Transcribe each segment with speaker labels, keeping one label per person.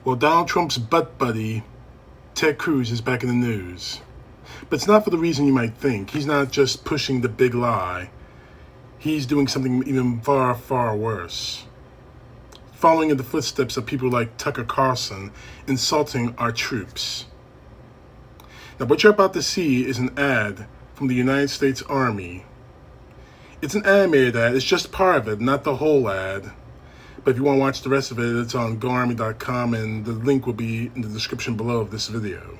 Speaker 1: Well, Donald Trump's butt buddy, Ted Cruz, is back in the news. But it's not for the reason you might think. He's not just pushing the big lie. He's doing something even far, far worse. Following in the footsteps of people like Tucker Carlson, insulting our troops. Now, what you're about to see is an ad from the United States Army. It's an animated ad. It's just part of it, not the whole ad. But if you want to watch the rest of it, it's on goarmy.com, and the link will be in the description below of this video.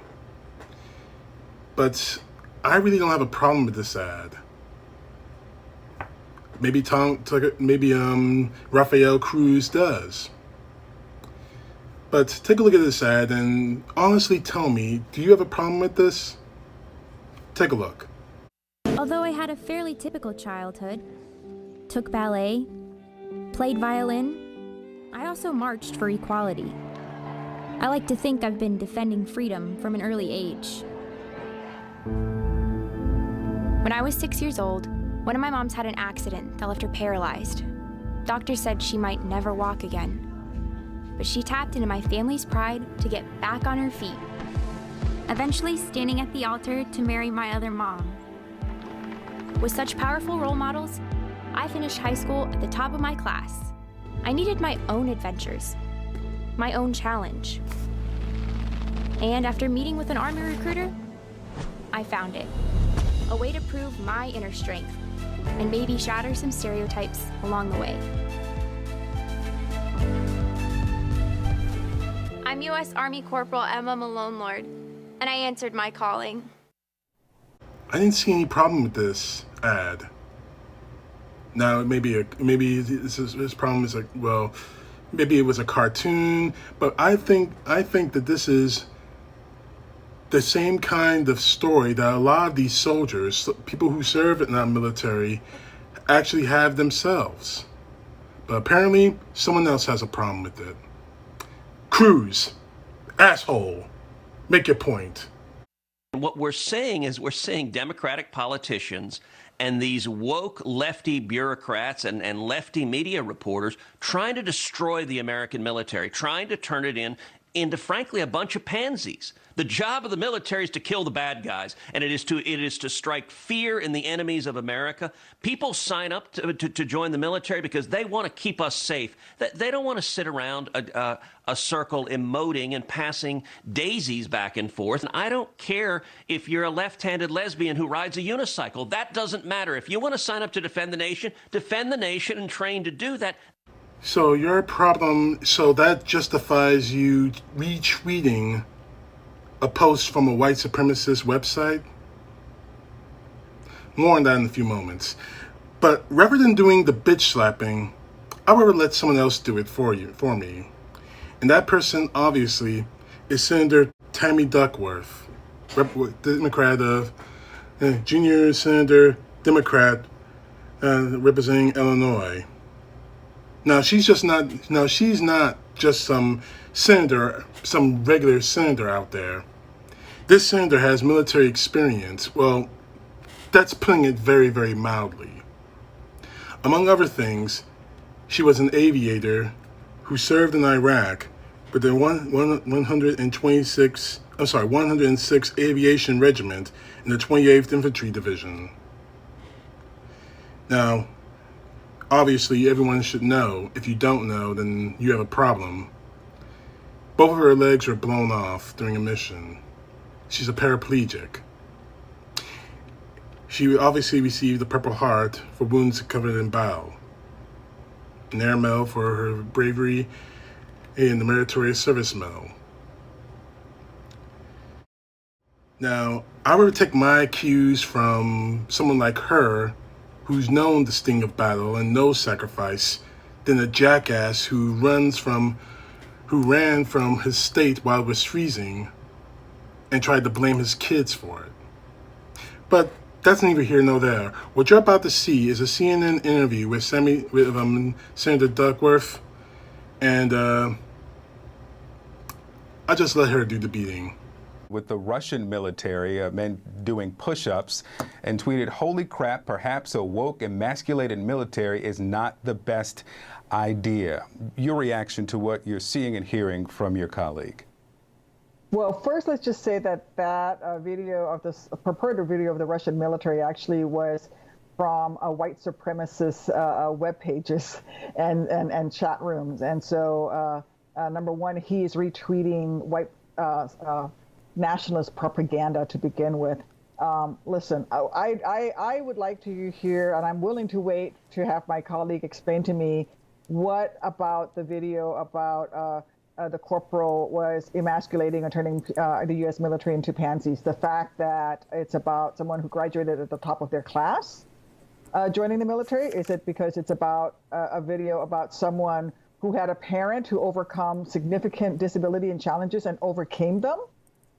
Speaker 1: But I really don't have a problem with this ad. Maybe Rafael Cruz does. But take a look at this ad and honestly tell me, do you have a problem with this? Take a look.
Speaker 2: Although I had a fairly typical childhood, took ballet, played violin, I also marched for equality. I like to think I've been defending freedom from an early age. When I was 6 years old, one of my moms had an accident that left her paralyzed. Doctors said she might never walk again. But she tapped into my family's pride to get back on her feet, eventually standing at the altar to marry my other mom. With such powerful role models, I finished high school at the top of my class. I needed my own adventures, my own challenge. And after meeting with an Army recruiter, I found it. A way to prove my inner strength and maybe shatter some stereotypes along the way. I'm U.S. Army Corporal Emma Malone Lord, and I answered my calling.
Speaker 1: I didn't see any problem with this ad. Now, maybe his problem is like, well, maybe it was a cartoon, but I think that this is the same kind of story that a lot of these soldiers, people who serve in our military, actually have themselves. But apparently, someone else has a problem with it. Cruz, asshole, make your point.
Speaker 3: What we're saying is we're seeing Democratic politicians and these woke lefty bureaucrats and lefty media reporters trying to destroy the American military, trying to turn it into, frankly, a bunch of pansies. The job of the military is to kill the bad guys, and it is to strike fear in the enemies of America. People sign up to join the military because they want to keep us safe. They don't want to sit around a circle emoting and passing daisies back and forth. And I don't care if you're a left-handed lesbian who rides a unicycle. That doesn't matter. If you want to sign up to defend the nation and train to do that.
Speaker 1: So your problem, so that justifies you retweeting a post from a white supremacist website? More on that in a few moments. But rather than doing the bitch slapping, I would rather let someone else do it for me. And that person, obviously, is Senator Tammy Duckworth, Democrat of junior senator, Democrat, representing Illinois. Now she's not just some senator, some regular senator out there. This senator has military experience. Well, that's putting it very, very mildly. Among other things, she was an aviator who served in Iraq with the 106th Aviation Regiment in the 28th Infantry Division. Now, obviously, everyone should know. If you don't know, then you have a problem. Both of her legs were blown off during a mission. She's a paraplegic. She obviously received the Purple Heart for wounds covered in bile, an Air Medal for her bravery, and the Meritorious Service Medal. Now, I would take my cues from someone like her, who's known the sting of battle and knows sacrifice, than a jackass who ran from his state while it was freezing and tried to blame his kids for it. But that's neither here nor there. What you're about to see is a CNN interview with Senator Duckworth, and I just let her do the beating.
Speaker 4: with the Russian military, men doing push-ups, and tweeted, "Holy crap, perhaps a woke, emasculated military is not the best idea." Your reaction to what you're seeing and hearing from your colleague?
Speaker 5: Well, first, let's just say that video of this purported video of the Russian military actually was from white supremacist web pages and chat rooms. And so, number one, he is retweeting white nationalist propaganda to begin with. Listen, I would like to hear, and I'm willing to wait to have my colleague explain to me what about the video about the corporal was emasculating or turning the U.S. military into pansies. The fact that it's about someone who graduated at the top of their class joining the military? Is it because it's about a video about someone who had a parent who overcome significant disability and challenges and overcame them?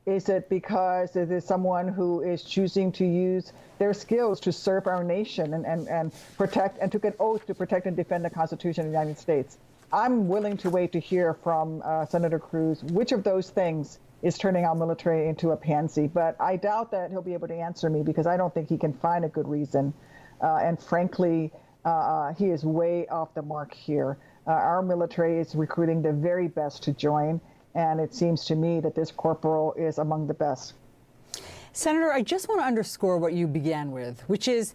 Speaker 5: Is it because it is someone who is choosing to use their skills to serve our nation and protect and took an oath to protect and defend the Constitution of the United States? I'm willing to wait to hear from Senator Cruz which of those things is turning our military into a pansy. But I doubt that he'll be able to answer me because I don't think he can find a good reason. And frankly, he is way off the mark here. Our military is recruiting the very best to join. And it seems to me that this corporal is among the best.
Speaker 6: Senator, I just want to underscore what you began with, which is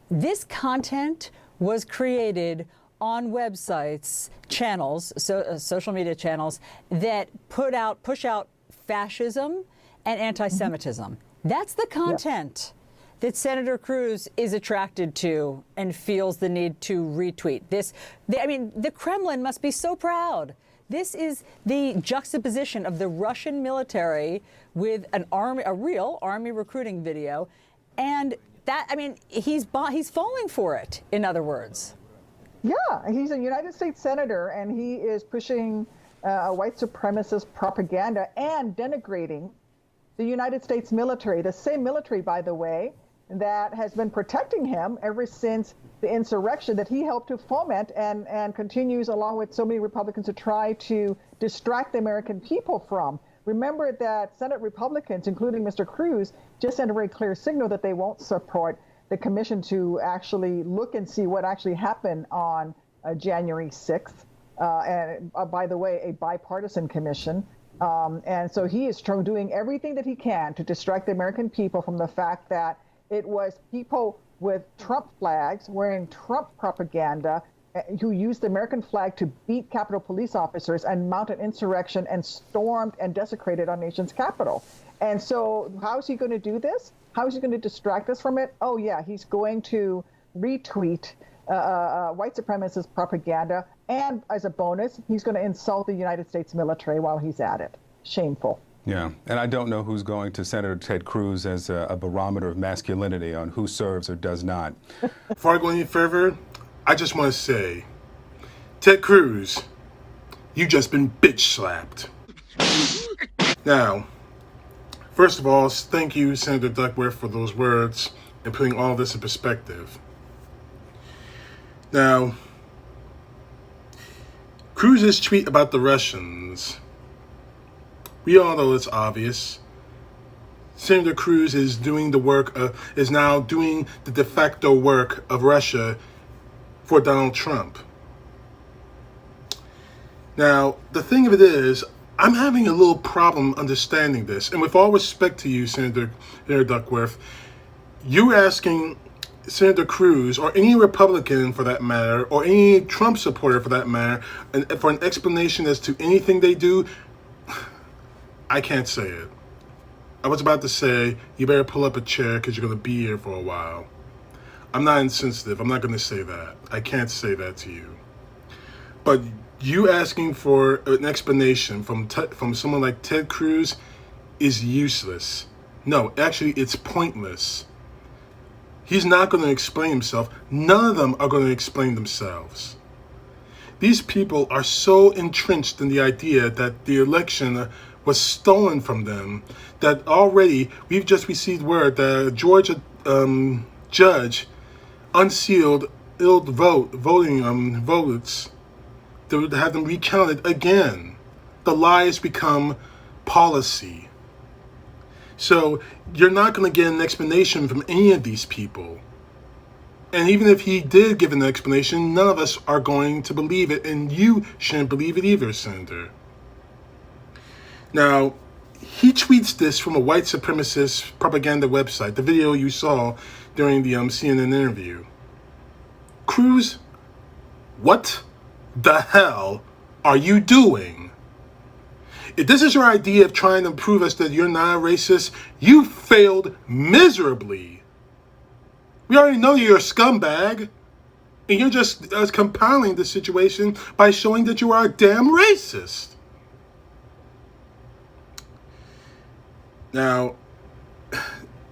Speaker 6: this content was created on websites, channels, social media channels that push out fascism and anti-Semitism. That's the content that Senator Cruz is attracted to and feels the need to retweet. The Kremlin must be so proud. This is the juxtaposition of the Russian military with a real army recruiting video, and he's falling for it, in other words.
Speaker 5: Yeah, he's a United States senator, and he is pushing white supremacist propaganda and denigrating the United States military, the same military, by the way, that has been protecting him ever since the insurrection that he helped to foment and continues along with so many Republicans to try to distract the American people from. Remember that Senate Republicans, including Mr. Cruz, just sent a very clear signal that they won't support the commission to actually look and see what actually happened on January 6th. And by the way, a bipartisan commission. And so he is doing everything that he can to distract the American people from the fact that it was people with Trump flags wearing Trump propaganda who used the American flag to beat Capitol Police officers and mount an insurrection and stormed and desecrated our nation's capital. And so how is he going to do this? How is he going to distract us from it? Oh, yeah, he's going to retweet white supremacist propaganda. And as a bonus, he's going to insult the United States military while he's at it. Shameful.
Speaker 4: Yeah, and I don't know who's going to Senator Ted Cruz as a barometer of masculinity on who serves or does not.
Speaker 1: Before I go any further, I just want to say, Ted Cruz, you just been bitch slapped. Now, first of all, thank you, Senator Duckworth, for those words and putting all this in perspective. Now, Cruz's tweet about the Russians, we all know it's obvious. Senator Cruz is doing the work, is now doing the de facto work of Russia for Donald Trump. Now, the thing of it is, I'm having a little problem understanding this. And with all respect to you, Senator Duckworth, you're asking Senator Cruz, or any Republican for that matter, or any Trump supporter for that matter, for an explanation as to anything they do. I can't say it. I was about to say, you better pull up a chair because you're going to be here for a while. I'm not insensitive. I'm not going to say that. I can't say that to you. But you asking for an explanation from someone like Ted Cruz is useless. No, actually, it's pointless. He's not going to explain himself. None of them are going to explain themselves. These people are so entrenched in the idea that the election was stolen from them that already we've just received word that a Georgia judge unsealed voting votes to have them recounted again. The lies become policy. So you're not going to get an explanation from any of these people. And even if he did give an explanation, none of us are going to believe it, and you shouldn't believe it either, Senator. Now, he tweets this from a white supremacist propaganda website, the video you saw during the CNN interview. Cruz, what the hell are you doing? If this is your idea of trying to prove us that you're not a racist, you failed miserably. We already know you're a scumbag, and you're just compiling the situation by showing that you are a damn racist. Now,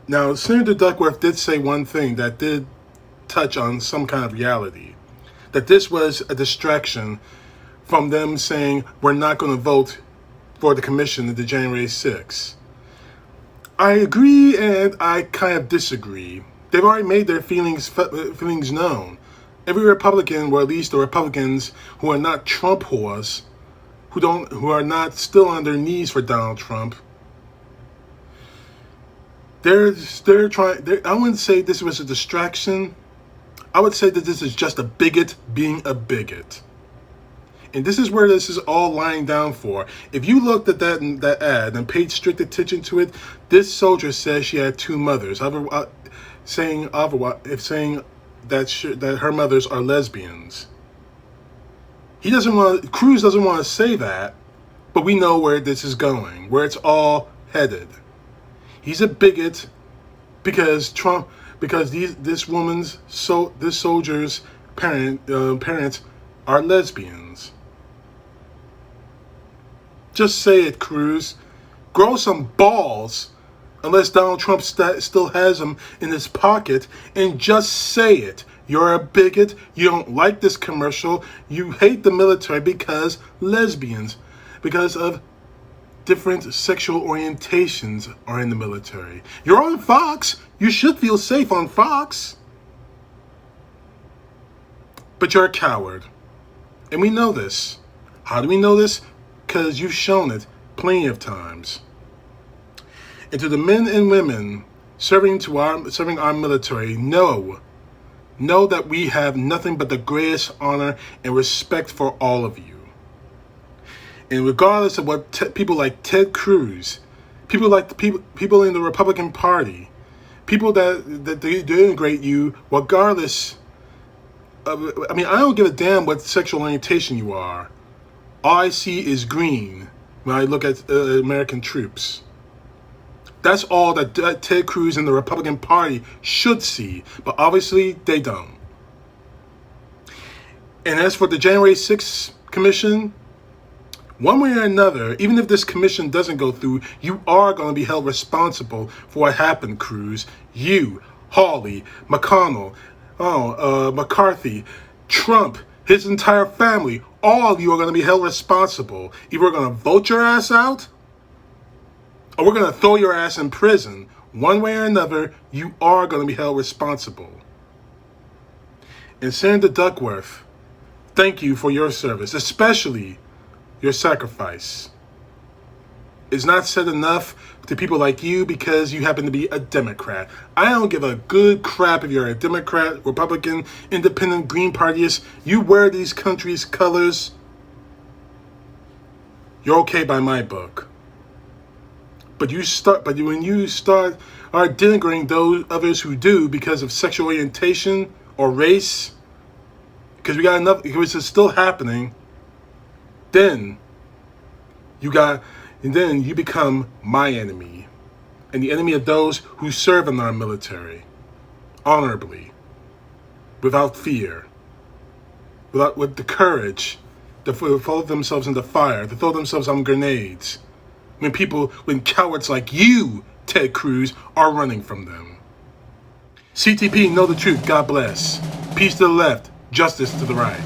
Speaker 1: Senator Duckworth did say one thing that did touch on some kind of reality, that this was a distraction from them saying we're not going to vote for the commission at the January 6th. I agree and I kind of disagree. They've already made their feelings known. Every Republican, or at least the Republicans who are not Trump whores, who are not still on their knees for Donald Trump, they're trying. I wouldn't say this was a distraction. I would say that this is just a bigot being a bigot. And this is where this is all lying down for. If you looked at that ad and paid strict attention to it, this soldier says she had two mothers, saying that her mothers are lesbians. Cruz doesn't want to say that, but we know where this is going, where it's all headed. He's a bigot because this soldier's parents are lesbians. Just say it, Cruz. Grow some balls, unless Donald Trump still has them in his pocket, and just say it. You're a bigot. You don't like this commercial. You hate the military because lesbians, because of different sexual orientations are in the military. You're on Fox. You should feel safe on Fox. But you're a coward. And we know this. How do we know this? Because you've shown it plenty of times. And to the men and women serving our military, know that we have nothing but the greatest honor and respect for all of you. And regardless of what people like Ted Cruz, people in the Republican Party, people that denigrate you, regardless of, I don't give a damn what sexual orientation you are. All I see is green when I look at American troops. That's all that Ted Cruz and the Republican Party should see, but obviously they don't. And as for the January 6th commission, one way or another, even if this commission doesn't go through, you are going to be held responsible for what happened, Cruz. You, Hawley, McConnell, McCarthy, Trump, his entire family, all of you are going to be held responsible. Either we're going to vote your ass out, or we're going to throw your ass in prison. One way or another, you are going to be held responsible. And Senator Duckworth, thank you for your service, especially your sacrifice. It's not said enough to people like you because you happen to be a Democrat. I don't give a good crap if you're a Democrat, Republican, Independent, Green Partyist. You wear these country's colors, you're okay by my book. But when you start denigrating those others who do because of sexual orientation or race, because we got enough, because it's still happening, then you become my enemy and the enemy of those who serve in our military honorably, without fear, with the courage to throw themselves into fire, to throw themselves on grenades, when cowards like you, Ted Cruz, are running from them. CTP, know the truth. God bless. Peace to the left, justice to the right.